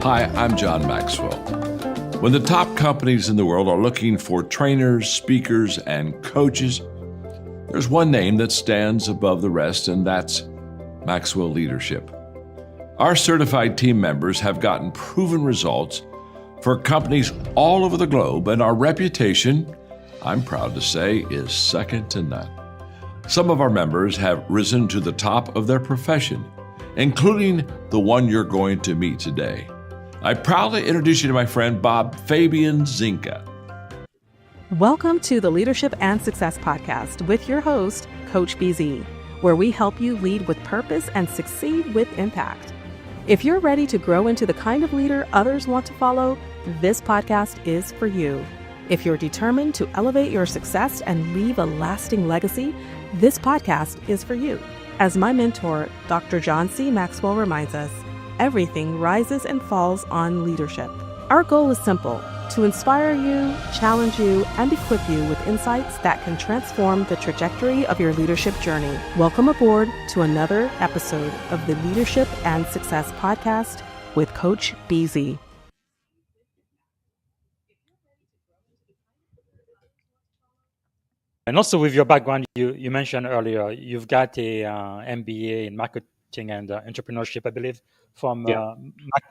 Hi, I'm John Maxwell. When the top companies in the world are looking for trainers, speakers, and coaches, there's one name that stands above the rest, and that's Maxwell Leadership. Our certified team members have gotten proven results for companies all over the globe, and our reputation, I'm proud to say, is second to none. Some of our members have risen to the top of their profession, including the one you're going to meet today. I proudly introduce you to my friend Bob Fabian Zinka. Welcome to the Leadership and Success Podcast with your host, Coach BZ, where we help you lead with purpose and succeed with impact. If you're ready to grow into the kind of leader others want to follow, this podcast is for you. If you're determined to elevate your success and leave a lasting legacy, this podcast is for you. As my mentor, Dr. John C. Maxwell reminds us, everything rises and falls on leadership. Our goal is simple: to inspire you, challenge you, and equip you with insights that can transform the trajectory of your leadership journey. Welcome aboard to another episode of the Leadership and Success Podcast with Coach BZ. And also with your background, you mentioned earlier, you've got a MBA in marketing and entrepreneurship, I believe, from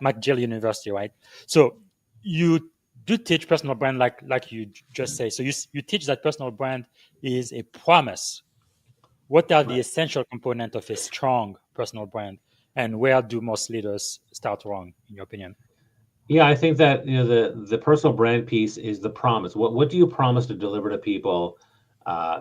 McGill University, right? So you do teach personal brand like you just say. So you teach that personal brand is a promise. What are the essential components of a strong personal brand? And where do most leaders start wrong, in your opinion? Yeah, I think that the personal brand piece is the promise. What do you promise to deliver to people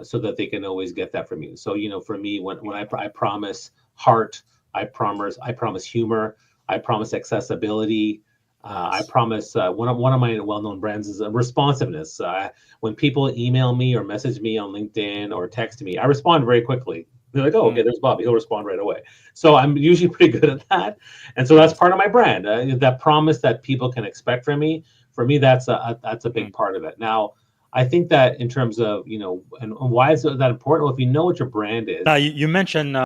so that they can always get that from you? So for me, when I promise heart, I promise humor, I promise accessibility, I promise one of my well-known brands is responsiveness. When people email me or message me on LinkedIn or text me, I respond very quickly. They're like, "Oh, okay, there's Bobby. He'll respond right away." So I'm usually pretty good at that, and so that's part of my brand. That promise that people can expect from me. For me, that's a big part of it. Now, I think that in terms of and why is that important? Well, if you know what your brand is. Now, you mentioned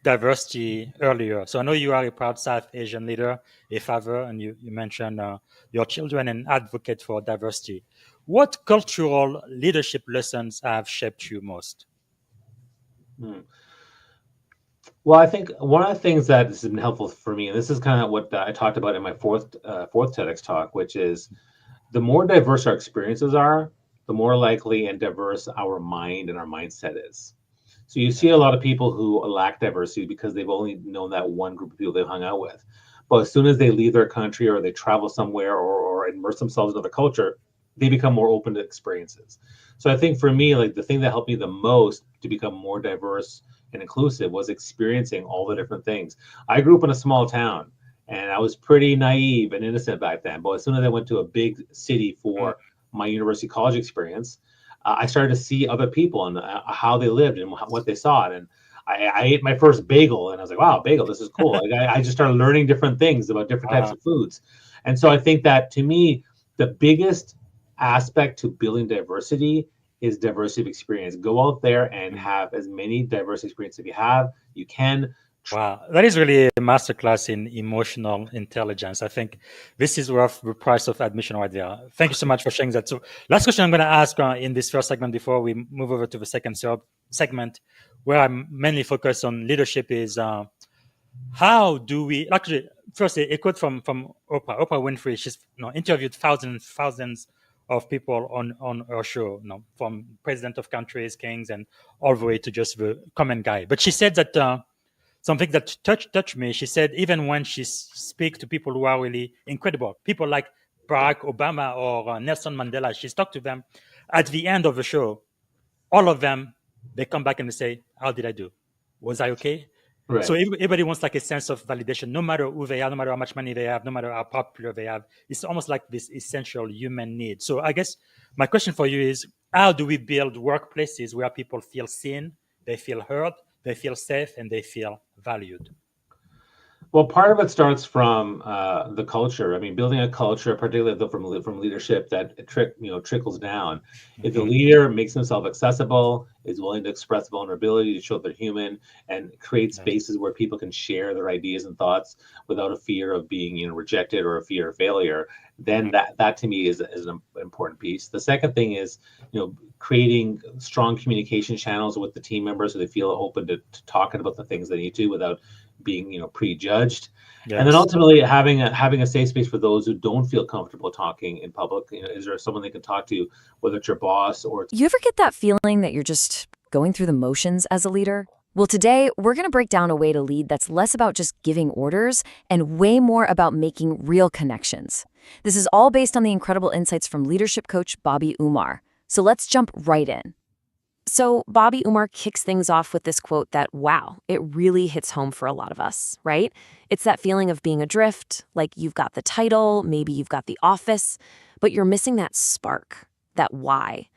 diversity earlier. So I know you are a proud South Asian leader, a father, and you mentioned your children and advocate for diversity. What cultural leadership lessons have shaped you most? Well, I think one of the things that has been helpful for me, and this is kind of what I talked about in my fourth TEDx talk, which is the more diverse our experiences are, the more likely and diverse our mind and our mindset is. So you see a lot of people who lack diversity because they've only known that one group of people they've hung out with. But as soon as they leave their country or they travel somewhere or immerse themselves in another culture, they become more open to experiences. So I think for me, like the thing that helped me the most to become more diverse and inclusive was experiencing all the different things. I grew up in a small town and I was pretty naive and innocent back then. But as soon as I went to a big city for my university college experience, I started to see other people and how they lived and what they saw. And I ate my first bagel and I was like, wow, bagel, this is cool. Like I just started learning different things about different types of foods. And so I think that to me, the biggest aspect to building diversity is diversity of experience. Go out there and have as many diverse experiences you can. Wow, that is really a masterclass in emotional intelligence. I think this is worth the price of admission right there. Thank you so much for sharing that. So last question I'm going to ask in this first segment before we move over to the second segment, where I'm mainly focused on leadership, is how do we actually first a quote from Oprah Winfrey. She's interviewed thousands of people on her show, from president of countries, kings, and all the way to just the common guy. But she said that something that touched me. She said even when she speaks to people who are really incredible, people like Barack Obama or Nelson Mandela, she's talked to them. At the end of the show, all of them, they come back and they say, "How did I do? Was I okay?" Right. So everybody wants like a sense of validation, no matter who they are, no matter how much money they have, no matter how popular they have. It's almost like this essential human need. So I guess my question for you is, how do we build workplaces where people feel seen, they feel heard, they feel safe, and they feel valued? Well, part of it starts from the culture. I mean, building a culture, particularly from leadership, that trickles down. If the Mhm. leader makes himself accessible, is willing to express vulnerability, to show they're human, and create Yes. spaces where people can share their ideas and thoughts without a fear of being rejected or a fear of failure, then Mhm. that to me is an important piece. The second thing is creating strong communication channels with the team members so they feel open to talking about the things they need to without being prejudged, and then Yes. ultimately having a safe space for those who don't feel comfortable talking in public. Is there someone they can talk to, whether it's your boss or it's You ever get that feeling that you're just going through the motions as a leader? Well, today we're going to break down a way to lead that's less about just giving orders and way more about making real connections. This is all based on the incredible insights from leadership coach Bobby Umar. So let's jump right in. So Bobby Umar kicks things off with this quote that, wow, it really hits home for a lot of us, right? It's that feeling of being adrift, like you've got the title, maybe you've got the office, but you're missing that spark, that why.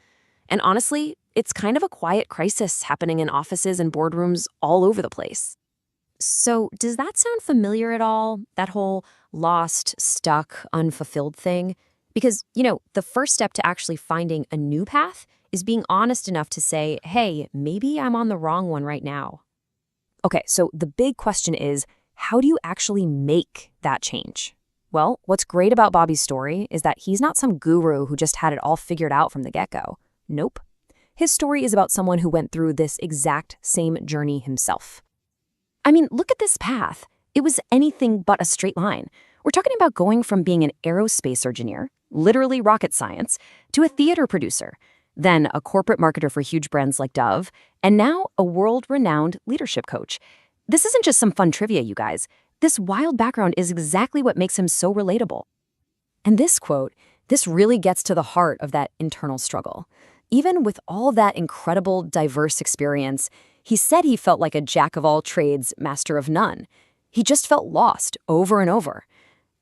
And honestly, it's kind of a quiet crisis happening in offices and boardrooms all over the place. So, does that sound familiar at all? That whole lost, stuck, unfulfilled thing? Because, the first step to actually finding a new path is being honest enough to say, hey, maybe I'm on the wrong one right now. Okay, so the big question is, how do you actually make that change? Well, what's great about Bobby's story is that he's not some guru who just had it all figured out from the get-go. Nope. His story is about someone who went through this exact same journey himself. I mean, look at this path. It was anything but a straight line. We're talking about going from being an aerospace engineer, literally rocket science, to a theater producer, then a corporate marketer for huge brands like Dove, and now a world-renowned leadership coach. This isn't just some fun trivia, you guys. This wild background is exactly what makes him so relatable. And this quote, this really gets to the heart of that internal struggle. Even with all that incredible, diverse experience, he said he felt like a jack of all trades, master of none. He just felt lost over and over.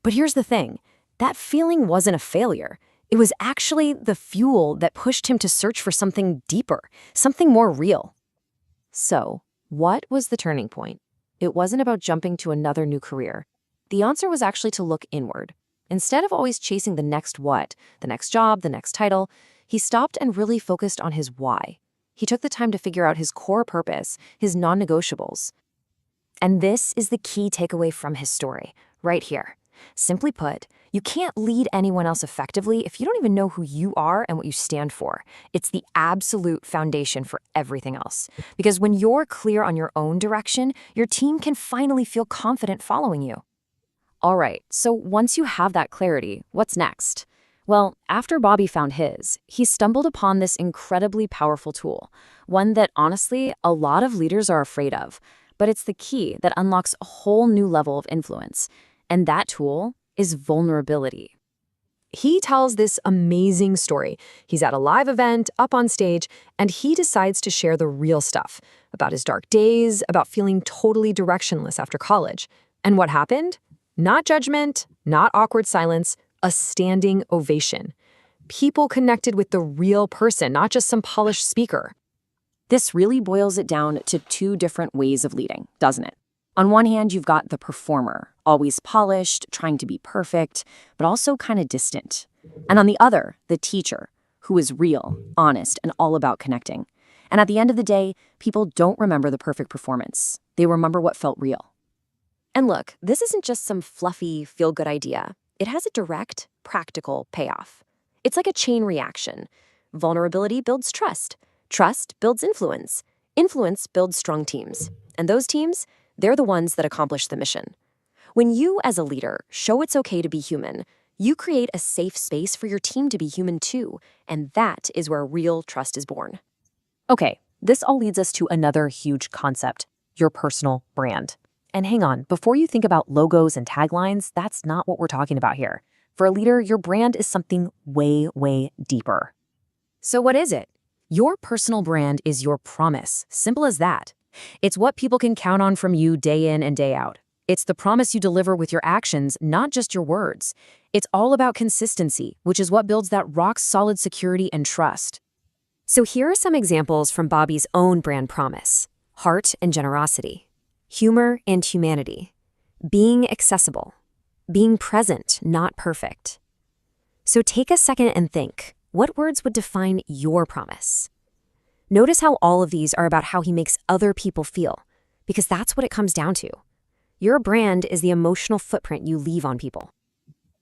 But here's the thing, that feeling wasn't a failure. It was actually the fuel that pushed him to search for something deeper, something more real. So, what was the turning point? It wasn't about jumping to another new career. The answer was actually to look inward. Instead of always chasing the next what, the next job, the next title, he stopped and really focused on his why. He took the time to figure out his core purpose, his non-negotiables. And this is the key takeaway from his story, right here. Simply put, you can't lead anyone else effectively if you don't even know who you are and what you stand for. It's the absolute foundation for everything else. Because when you're clear on your own direction, your team can finally feel confident following you. All right, so once you have that clarity, what's next? Well, after Bobby found his, he stumbled upon this incredibly powerful tool, one that honestly a lot of leaders are afraid of, but it's the key that unlocks a whole new level of influence. And that tool is vulnerability. He tells this amazing story. He's at a live event, up on stage, and he decides to share the real stuff about his dark days, about feeling totally directionless after college. And what happened? Not judgment, not awkward silence, a standing ovation. People connected with the real person, not just some polished speaker. This really boils it down to two different ways of leading, doesn't it? On one hand, you've got the performer, always polished, trying to be perfect, but also kind of distant. And on the other, the teacher, who is real, honest, and all about connecting. And at the end of the day, people don't remember the perfect performance. They remember what felt real. And look, this isn't just some fluffy, feel-good idea. It has a direct, practical payoff. It's like a chain reaction. Vulnerability builds trust. Trust builds influence. Influence builds strong teams. And those teams, they're the ones that accomplish the mission. When you, as a leader, show it's okay to be human, you create a safe space for your team to be human too. And that is where real trust is born. Okay, this all leads us to another huge concept, your personal brand. And hang on, before you think about logos and taglines, that's not what we're talking about here. For a leader, your brand is something way, way deeper. So what is it? Your personal brand is your promise. Simple as that. It's what people can count on from you day in and day out. It's the promise you deliver with your actions, not just your words. It's all about consistency, which is what builds that rock-solid security and trust. So here are some examples from Bobby's own brand promise: heart and generosity, humor and humanity, Being accessible. Being present, not perfect. So take a second and think, what words would define your promise? Notice how all of these are about how he makes other people feel, because that's what it comes down to. Your brand is the emotional footprint you leave on people.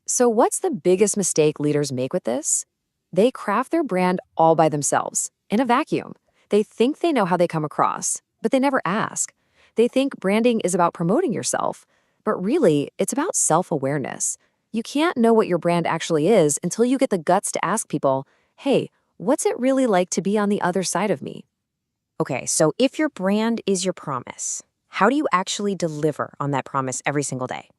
So what's the biggest mistake leaders make with this? They craft their brand all by themselves, in a vacuum. They think they know how they come across, but they never ask. They think branding is about promoting yourself, but really, it's about self-awareness. You can't know what your brand actually is until you get the guts to ask people, hey, what's it really like to be on the other side of me? Okay, so if your brand is your promise, how do you actually deliver on that promise every single day?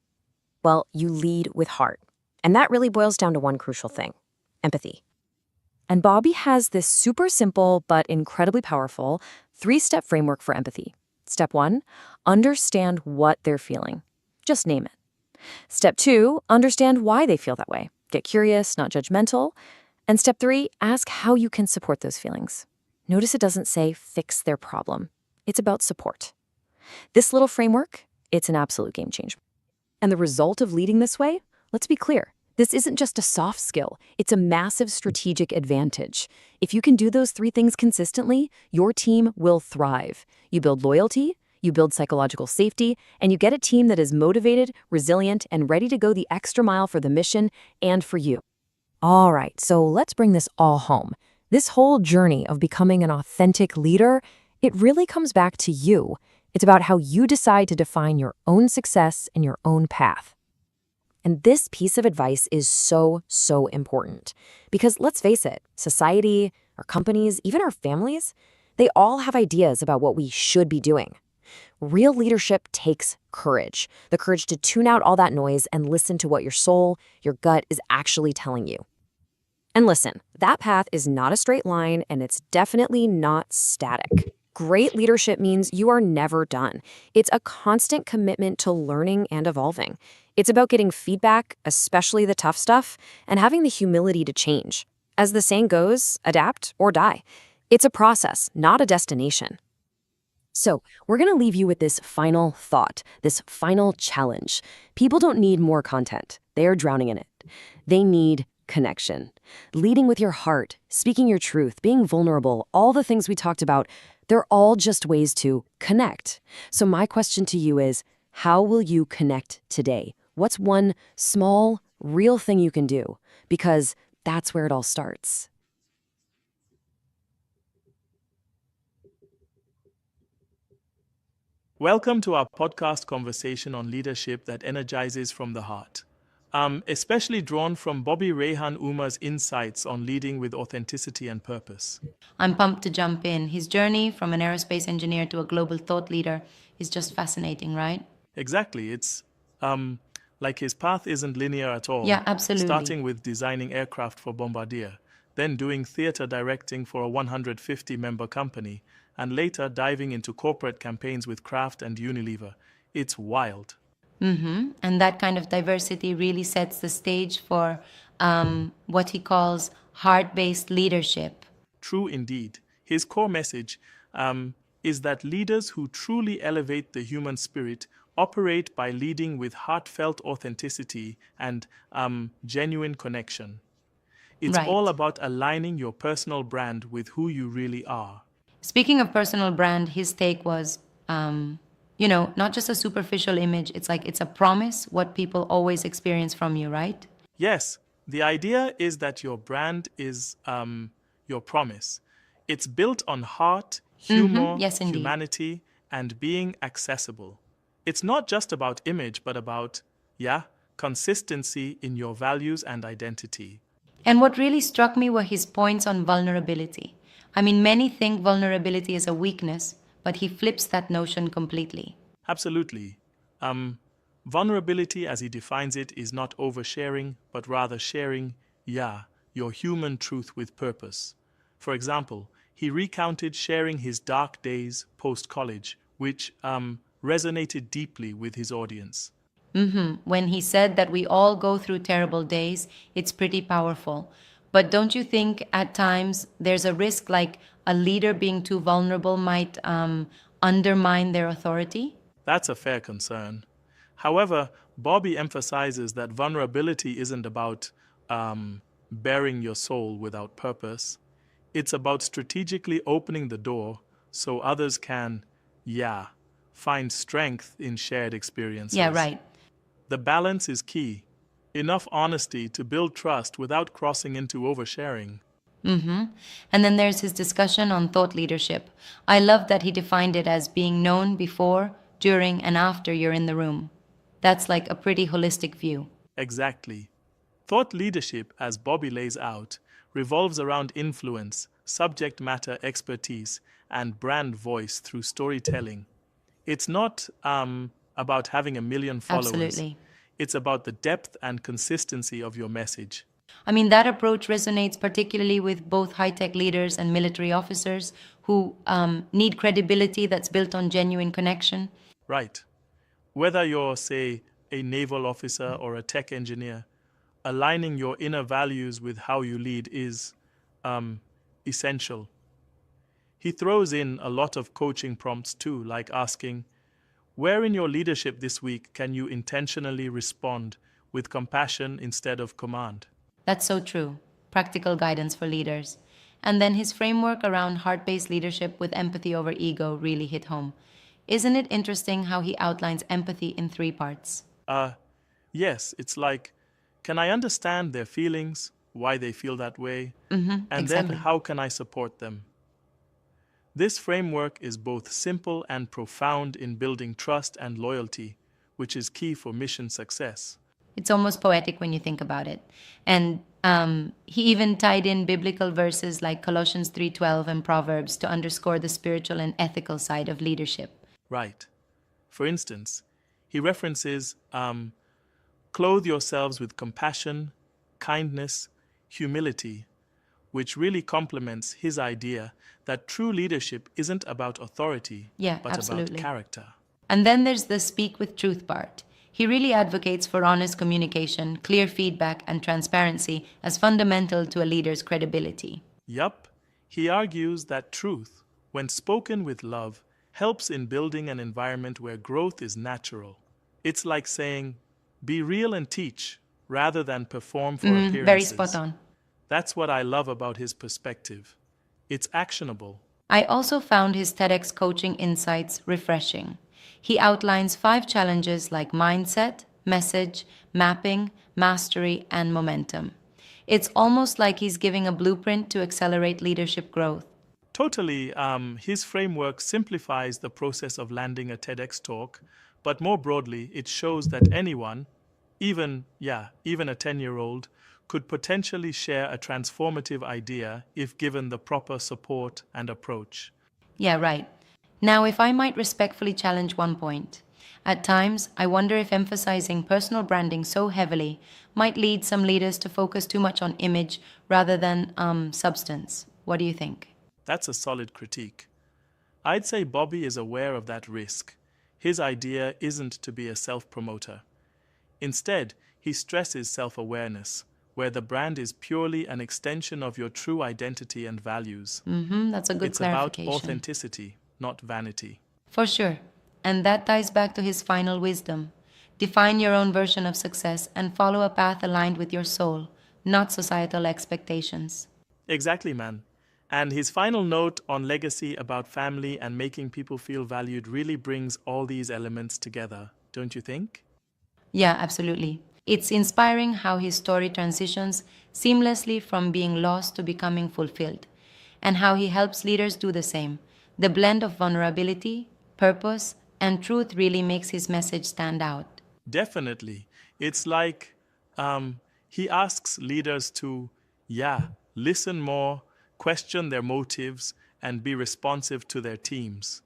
Well, you lead with heart. And that really boils down to one crucial thing: empathy. And Bobby has this super simple but incredibly powerful 3-step framework for empathy. Step 1, understand what they're feeling. Just name it. Step 2, understand why they feel that way. Get curious, not judgmental. And step 3, ask how you can support those feelings. Notice it doesn't say fix their problem. It's about support. This little framework, it's an absolute game changer. And the result of leading this way? Let's be clear. This isn't just a soft skill. It's a massive strategic advantage. If you can do those 3 things consistently, your team will thrive. You build loyalty, you build psychological safety, and you get a team that is motivated, resilient, and ready to go the extra mile for the mission and for you. All right, so let's bring this all home. This whole journey of becoming an authentic leader, it really comes back to you. It's about how you decide to define your own success and your own path. And this piece of advice is so, so important. Because let's face it, society, our companies, even our families, they all have ideas about what we should be doing. Real leadership takes courage, the courage to tune out all that noise and listen to what your soul, your gut is actually telling you. And listen, that path is not a straight line, and it's definitely not static. Great leadership means you are never done. It's a constant commitment to learning and evolving. It's about getting feedback, especially the tough stuff, and having the humility to change. As the saying goes, adapt or die. It's a process, not a destination. So, we're going to leave you with this final thought, this final challenge. People don't need more content. They are drowning in it. They need connection. Leading with your heart, speaking your truth, being vulnerable, all the things we talked about, they're all just ways to connect. So my question to you is, how will you connect today? What's one small, real thing you can do? Because that's where it all starts. Welcome to our podcast conversation on leadership that energizes from the heart. I'm especially drawn from Bobby Raehan Umar's insights on leading with authenticity and purpose. I'm pumped to jump in. His journey from an aerospace engineer to a global thought leader is just fascinating, right? Exactly. It's like his path isn't linear at all. Yeah, absolutely. Starting with designing aircraft for Bombardier, then doing theater directing for a 150-member company, and later diving into corporate campaigns with Kraft and Unilever. It's wild. And that kind of diversity really sets the stage for what he calls heart-based leadership. True indeed. His core message is that leaders who truly elevate the human spirit operate by leading with heartfelt authenticity and genuine connection. It's Right. all about aligning your personal brand with who you really are. Speaking of personal brand, his take was, not just a superficial image. It's like it's a promise, what people always experience from you, right? Yes, the idea is that your brand is your promise. It's built on heart, humor, Yes, indeed. humanity, and being accessible. It's not just about image, but about, consistency in your values and identity. And what really struck me were his points on vulnerability. I mean, many think vulnerability is a weakness, but he flips that notion completely. Absolutely. Vulnerability, as he defines it, is not oversharing, but rather sharing, your human truth with purpose. For example, he recounted sharing his dark days post-college, which resonated deeply with his audience. When he said that we all go through terrible days, it's pretty powerful. But don't you think at times there's a risk like a leader being too vulnerable might undermine their authority? That's a fair concern. However, Bobby emphasizes that vulnerability isn't about bearing your soul without purpose. It's about strategically opening the door so others can, find strength in shared experiences. Yeah, right. The balance is key. Enough honesty to build trust without crossing into oversharing. And then there's his discussion on thought leadership. I love that he defined it as being known before, during, and after you're in the room. That's like a pretty holistic view. Exactly. Thought leadership, as Bobby lays out, revolves around influence, subject matter expertise, and brand voice through storytelling. It's not about having a million followers. Absolutely. It's about the depth and consistency of your message. I mean, that approach resonates particularly with both high tech leaders and military officers who need credibility that's built on genuine connection. Right. Whether you're, say, a naval officer or a tech engineer, aligning your inner values with how you lead is essential. He throws in a lot of coaching prompts too, like asking, where in your leadership this week can you intentionally respond with compassion instead of command? That's so true. Practical guidance for leaders. And then his framework around heart based leadership with empathy over ego really hit home. Isn't it interesting how he outlines empathy in 3 parts? Yes, it's like, can I understand their feelings, why they feel that way, and exactly. then how can I support them? This framework is both simple and profound in building trust and loyalty, which is key for mission success. It's almost poetic when you think about it. And he even tied in biblical verses like Colossians 3:12 and Proverbs to underscore the spiritual and ethical side of leadership. Right. For instance, he references clothe yourselves with compassion, kindness, humility, which really complements his idea that true leadership isn't about authority, Yeah, but absolutely. about character. And then there's the speak with truth part. He really advocates for honest communication, clear feedback, and transparency as fundamental to a leader's credibility. Yup, he argues that truth, when spoken with love, helps in building an environment where growth is natural. It's like saying, be real and teach, rather than perform for appearances. Very spot on. That's what I love about his perspective. It's actionable. I also found his TEDx coaching insights refreshing. He outlines 5 challenges like mindset, message, mapping, mastery, and momentum. It's almost like he's giving a blueprint to accelerate leadership growth. Totally, his framework simplifies the process of landing a TEDx talk, but more broadly, it shows that anyone, even a 10-year-old, could potentially share a transformative idea if given the proper support and approach. Yeah, right. Now, if I might respectfully challenge one point, at times I wonder if emphasizing personal branding so heavily might lead some leaders to focus too much on image rather than substance. What do you think? That's a solid critique. I'd say Bobby is aware of that risk. His idea isn't to be a self-promoter. Instead, he stresses self-awareness, where the brand is purely an extension of your true identity and values. That's a good clarification. It's about authenticity, not vanity. For sure. And that ties back to his final wisdom. Define your own version of success and follow a path aligned with your soul, not societal expectations. Exactly, man. And his final note on legacy about family and making people feel valued really brings all these elements together, don't you think? Yeah, absolutely. It's inspiring how his story transitions seamlessly from being lost to becoming fulfilled, and how he helps leaders do the same. The blend of vulnerability, purpose, and truth really makes his message stand out. Definitely. It's like he asks leaders to, listen more, question their motives, and be responsive to their teams.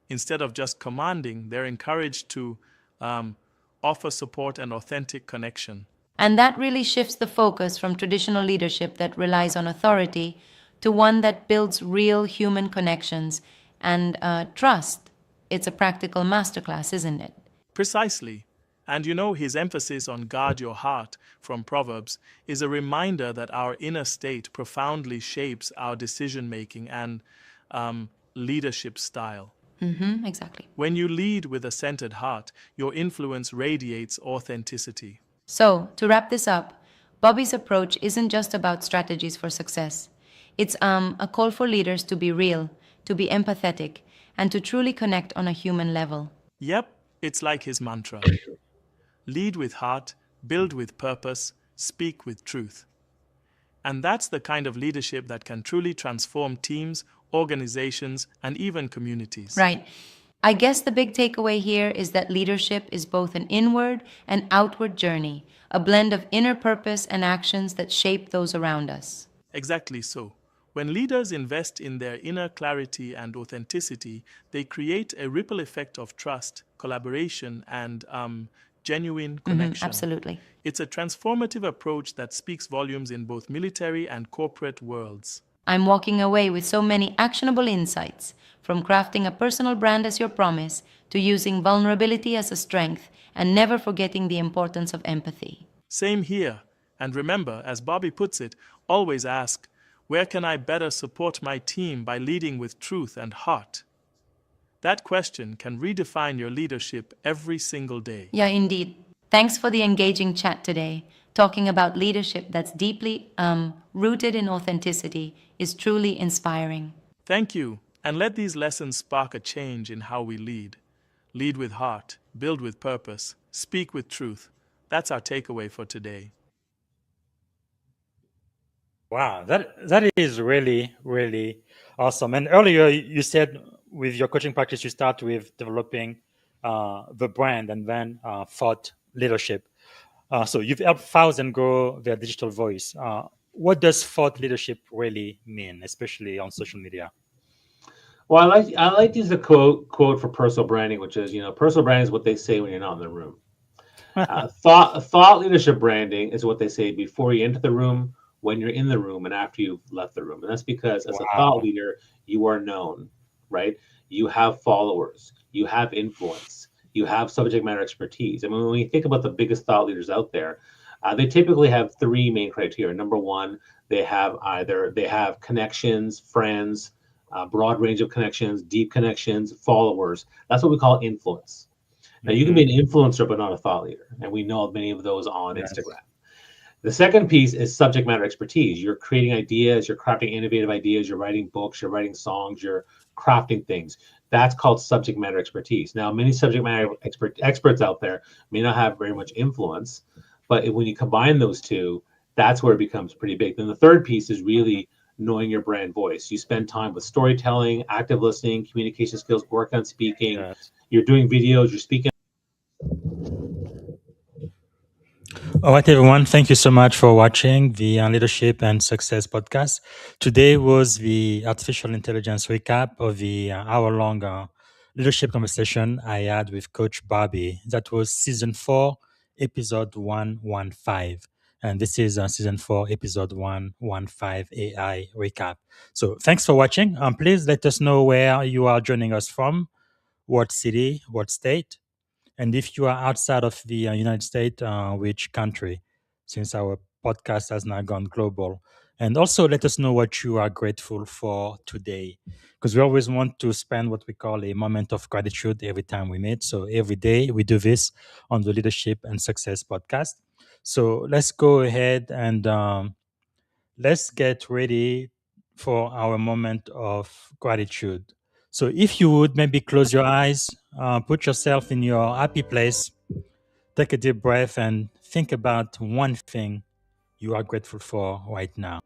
Instead of just commanding, they're encouraged to offer support and authentic connection. And that really shifts the focus from traditional leadership that relies on authority to one that builds real human connections and trust. It's a practical masterclass, isn't it? Precisely. And his emphasis on guard your heart from Proverbs is a reminder that our inner state profoundly shapes our decision-making and leadership style. Exactly. When you lead with a centered heart, your influence radiates authenticity. So, to wrap this up, Bobby's approach isn't just about strategies for success. It's a call for leaders to be real, to be empathetic, and to truly connect on a human level. Yep, it's like his mantra: lead with heart, build with purpose, speak with truth. And that's the kind of leadership that can truly transform teams, organizations, and even communities. Right. I guess the big takeaway here is that leadership is both an inward and outward journey, a blend of inner purpose and actions that shape those around us. Exactly so. When leaders invest in their inner clarity and authenticity, they create a ripple effect of trust, collaboration, and genuine connection. Absolutely. It's a transformative approach that speaks volumes in both military and corporate worlds. I'm walking away with so many actionable insights, from crafting a personal brand as your promise to using vulnerability as a strength and never forgetting the importance of empathy. Same here. And remember, as Bobby puts it, always ask, where can I better support my team by leading with truth and heart? That question can redefine your leadership every single day. Yeah, indeed. Thanks for the engaging chat today. Talking about leadership that's deeply rooted in authenticity is truly inspiring. Thank you, and let these lessons spark a change in how we lead. Lead with heart, build with purpose, speak with truth. That's our takeaway for today. Wow, that is really, really awesome. And earlier you said with your coaching practice, you start with developing the brand and then thought leadership. So you've helped thousands grow their digital voice. What does thought leadership really mean, especially on social media? Well, I like to use a quote for personal branding, which is, personal branding is what they say when you're not in the room. Thought leadership branding is what they say before you enter the room, when you're in the room, and after you've left the room. And that's because as a thought leader, you are known, right? You have followers, you have influence, you have subject matter expertise. I mean, when we think about the biggest thought leaders out there, they typically have three main criteria. Number one, they have connections, friends, broad range of connections, deep connections, followers. That's what we call influence. Now, you can be an influencer, but not a thought leader. And we know many of those on Instagram. The second piece is subject matter expertise. You're creating ideas, you're crafting innovative ideas, you're writing books, you're writing songs, you're crafting things. That's called subject matter expertise. Now, many subject matter experts out there may not have very much influence, but when you combine those two, that's where it becomes pretty big. Then the third piece is really knowing your brand voice. You spend time with storytelling, active listening, communication skills, work on speaking. Yes. You're doing videos, you're speaking. All right, everyone. Thank you so much for watching the Leadership and Success podcast. Today was the artificial intelligence recap of the hour-long leadership conversation I had with Coach Bobby. That was season 4, episode 115. And this is season 4, episode 115 AI recap. So thanks for watching. Please let us know where you are joining us from, what city, what state. And if you are outside of the United States, which country, since our podcast has now gone global? And also let us know what you are grateful for today, because we always want to spend what we call a moment of gratitude every time we meet. So every day we do this on the Leadership and Success podcast. So let's go ahead and let's get ready for our moment of gratitude. So, if you would maybe close your eyes, put yourself in your happy place, take a deep breath, and think about one thing you are grateful for right now.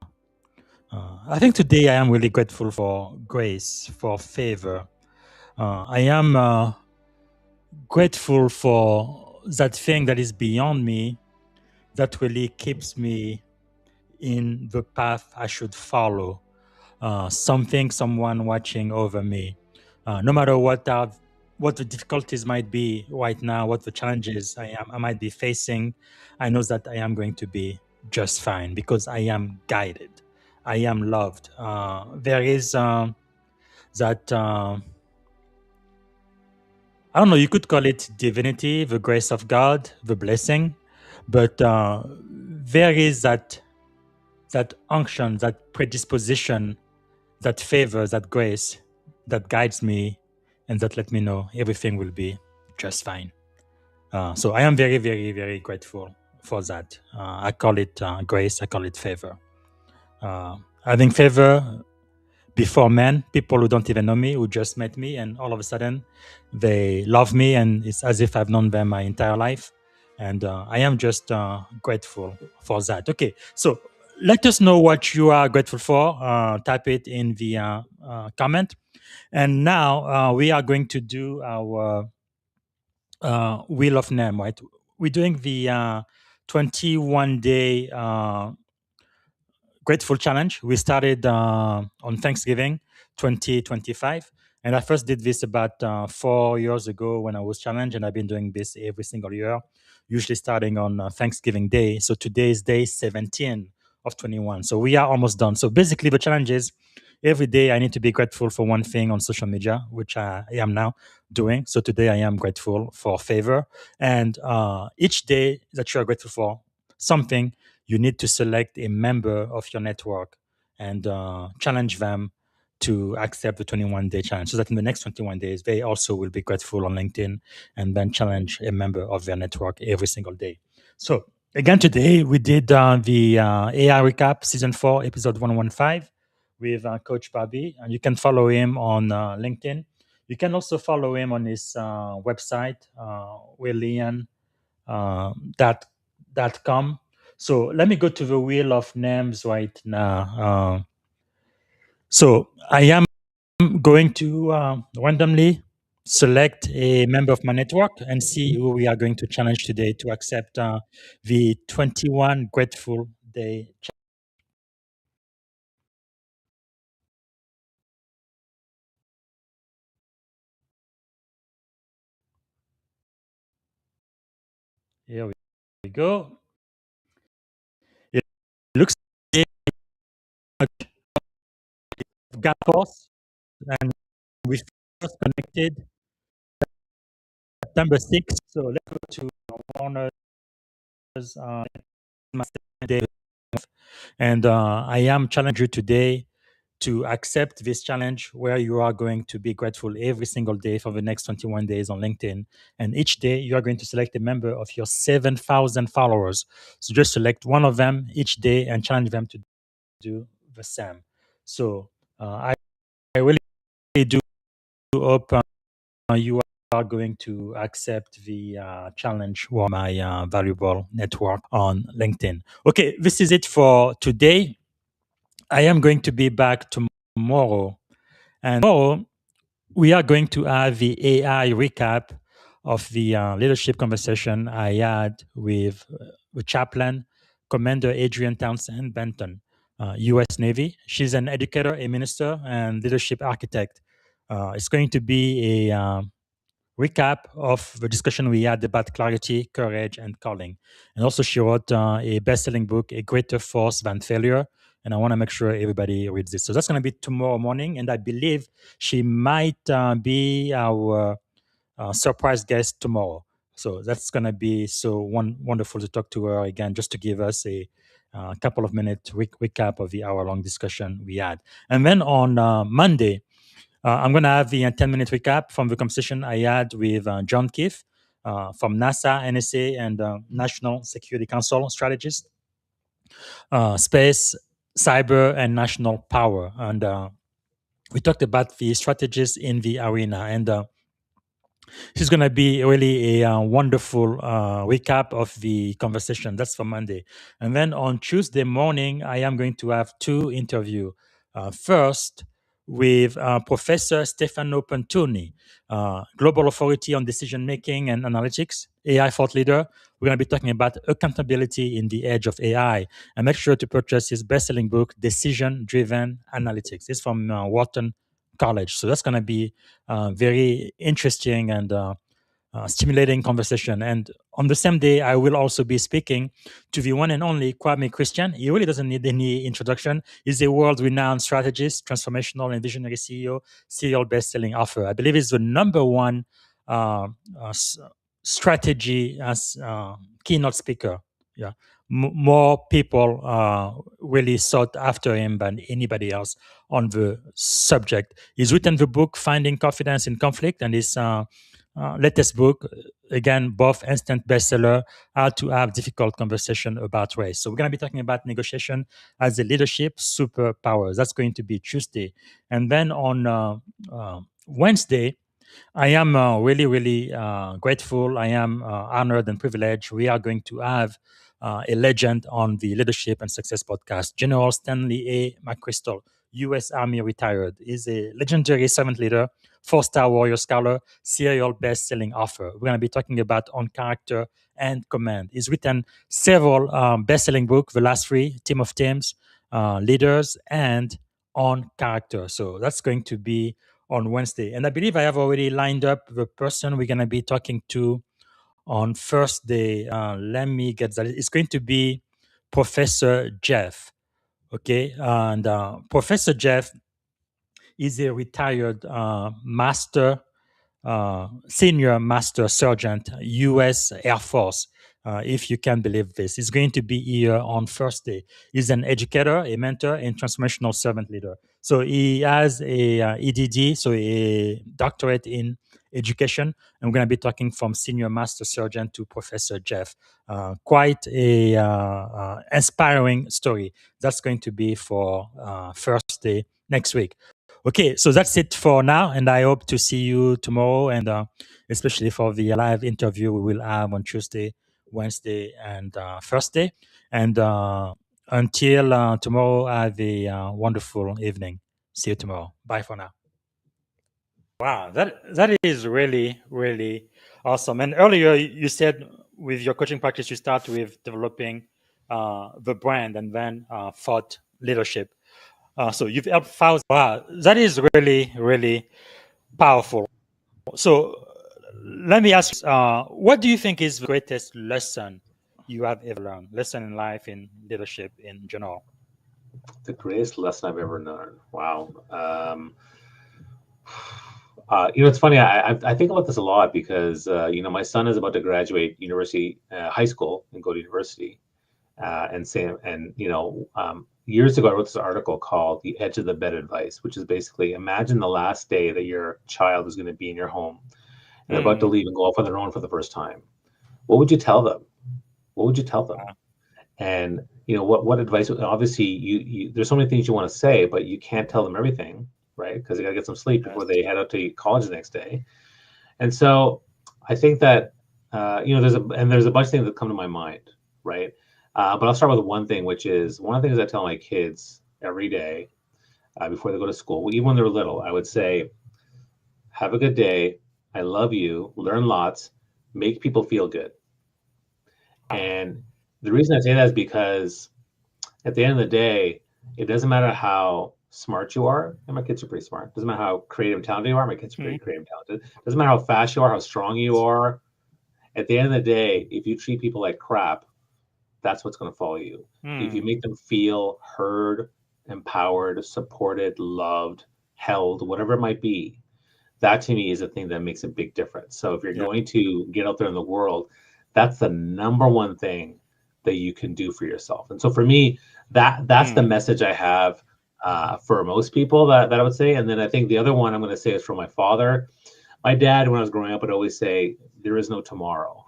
I think today I am really grateful for grace, for favor. I am grateful for that thing that is beyond me that really keeps me in the path I should follow. Something, someone watching over me. No matter what the difficulties might be right now, what the challenges I might be facing, I know that I am going to be just fine because I am guided. I am loved. There is that I don't know. You could call it divinity, the grace of God, the blessing, but there is that unction, that predisposition, that favor, that grace that guides me and that let me know everything will be just fine. So I am very, very, very grateful for that. I call it grace. I call it favor. Having favor before men, people who don't even know me, who just met me, and all of a sudden they love me, and it's as if I've known them my entire life. And I am just grateful for that. Okay, so let us know what you are grateful for. Type it in the comment. And now we are going to do our Wheel of Name, right? We're doing the 21 day Grateful Challenge. We started on Thanksgiving 2025. And I first did this about 4 years ago when I was challenged, and I've been doing this every single year, usually starting on Thanksgiving Day. So today is day 17 of 21. So we are almost done. So basically, the challenge is every day I need to be grateful for one thing on social media, which I am now doing. So today I am grateful for favor. And each day that you are grateful for something, you need to select a member of your network and challenge them to accept the 21 day challenge so that in the next 21 days, they also will be grateful on LinkedIn and then challenge a member of their network every single day. So, again, today we did the AI Recap Season 4, Episode 115 with Coach Bobby. And you can follow him on LinkedIn. You can also follow him on his website, Raehan, dot com. So let me go to the wheel of names right now. So I am going to randomly select a member of my network and see who we are going to challenge today to accept the 21 Grateful Day challenge. Here we go. It looks like got force, and we first connected September 6th. So let's go to Warner's day. And I am challenging you today to accept this challenge where you are going to be grateful every single day for the next 21 days on LinkedIn. And each day you are going to select a member of your 7,000 followers. So just select one of them each day and challenge them to do the same. So I really do hope you are going to accept the challenge for my valuable network on LinkedIn. Okay, this is it for today. I am going to be back tomorrow. And tomorrow, we are going to have the AI recap of the leadership conversation I had with the chaplain, Commander Adrian Townsend Benton, U.S. Navy. She's an educator, a minister, and leadership architect. It's going to be a recap of the discussion we had about clarity, courage, and calling. And also, she wrote a best-selling book, A Greater Force Than Failure. And I want to make sure everybody reads this. So that's going to be tomorrow morning. And I believe she might be our surprise guest tomorrow. So that's going to be so wonderful to talk to her again, just to give us a couple of minute recap of the hour-long discussion we had. And then on Monday, I'm going to have the 10-minute recap from the conversation I had with John Keefe from NASA, NSA, and National Security Council strategist, space, cyber, and national power. And we talked about the strategies in the arena. And she's going to be really a wonderful recap of the conversation. That's for Monday. And then on Tuesday morning, I am going to have two interviews. First, with Professor Stefano Pantoni, Global Authority on Decision Making and Analytics, AI thought leader. We're going to be talking about accountability in the age of AI. And make sure to purchase his best-selling book, Decision Driven Analytics. It's from Wharton College. So that's going to be very interesting and stimulating conversation. And on the same day, I will also be speaking to the one and only Kwame Christian. He really doesn't need any introduction. He's a world-renowned strategist, transformational and visionary CEO, serial best-selling author. I believe he's the number one strategy as keynote speaker. Yeah, more people really sought after him than anybody else on the subject. He's written the book Finding Confidence in Conflict, and his latest book, again, both instant bestseller, How to Have Difficult Conversation About Race. So we're going to be talking about negotiation as a leadership superpower. That's going to be Tuesday. And then on Wednesday, I am really, really grateful. I am honored and privileged. We are going to have a legend on the Leadership and Success podcast, General Stanley A. McChrystal, U.S. Army retired. Is a legendary servant leader, four-star warrior scholar, serial best-selling author. We're going to be talking about on character and command. He's written several best-selling books, the last three, Team of Teams, Leaders, and On Character. So that's going to be on Wednesday. And I believe I have already lined up the person we're going to be talking to on Thursday. Let me get that. It's going to be Professor Jeff. Okay. And Professor Jeff is a retired senior master sergeant, U.S. Air Force. If you can believe this, he's going to be here on Thursday. He's an educator, a mentor, and transformational servant leader. So he has a EDD, so a doctorate in education. And we're going to be talking from senior master sergeant to Professor Jeff. Quite a inspiring story. That's going to be for Thursday next week. Okay, so that's it for now, and I hope to see you tomorrow, and especially for the live interview we will have on Tuesday, Wednesday, and Thursday. And until tomorrow, have a wonderful evening. See you tomorrow. Bye for now. Wow, that is really, really awesome. And earlier you said with your coaching practice, you start with developing the brand and then thought leadership. So you've helped thousands. Wow, that is really, really powerful. So let me ask, what do you think is the greatest lesson you have ever learned? Lesson in life, in leadership, in general? The greatest lesson I've ever learned. Wow. It's funny. I think about this a lot because my son is about to graduate university, high school, and go to university. Years ago, I wrote this article called "The Edge of the Bed Advice," which is basically imagine the last day that your child is going to be in your home and they're about to leave and go off on their own for the first time. What would you tell them? What would you tell them? And what advice? Obviously, you there's so many things you want to say, but you can't tell them everything, right? Because they got to get some sleep before they head out to college the next day. And so I think that there's a bunch of things that come to my mind, right? But I'll start with one thing, which is one of the things I tell my kids every day before they go to school. Even when they're little, I would say, have a good day. I love you. Learn lots. Make people feel good. And the reason I say that is because at the end of the day, it doesn't matter how smart you are. And my kids are pretty smart. It doesn't matter how creative and talented you are. My kids are pretty creative and talented. It doesn't matter how fast you are, how strong you are. At the end of the day, if you treat people like crap, that's what's going to follow you. If you make them feel heard, empowered, supported, loved, held, whatever it might be, that to me is the thing that makes a big difference. So if you're going to get out there in the world, that's the number one thing that you can do for yourself. And so for me, that's the message I have for most people that I would say. And then I think the other one I'm going to say is from my father. My dad, when I was growing up, would always say, there is no tomorrow.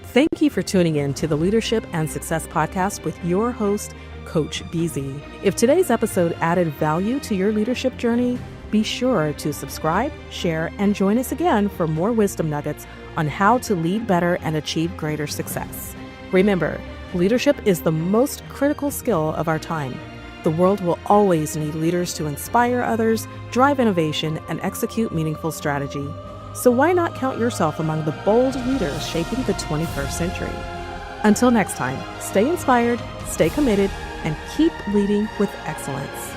Thank you for tuning in to the Leadership and Success Podcast with your host, Coach BZ. If today's episode added value to your leadership journey, be sure to subscribe, share, and join us again for more wisdom nuggets on how to lead better and achieve greater success. Remember, leadership is the most critical skill of our time. The world will always need leaders to inspire others, drive innovation, and execute meaningful strategy. So why not count yourself among the bold leaders shaping the 21st century? Until next time, stay inspired, stay committed, and keep leading with excellence.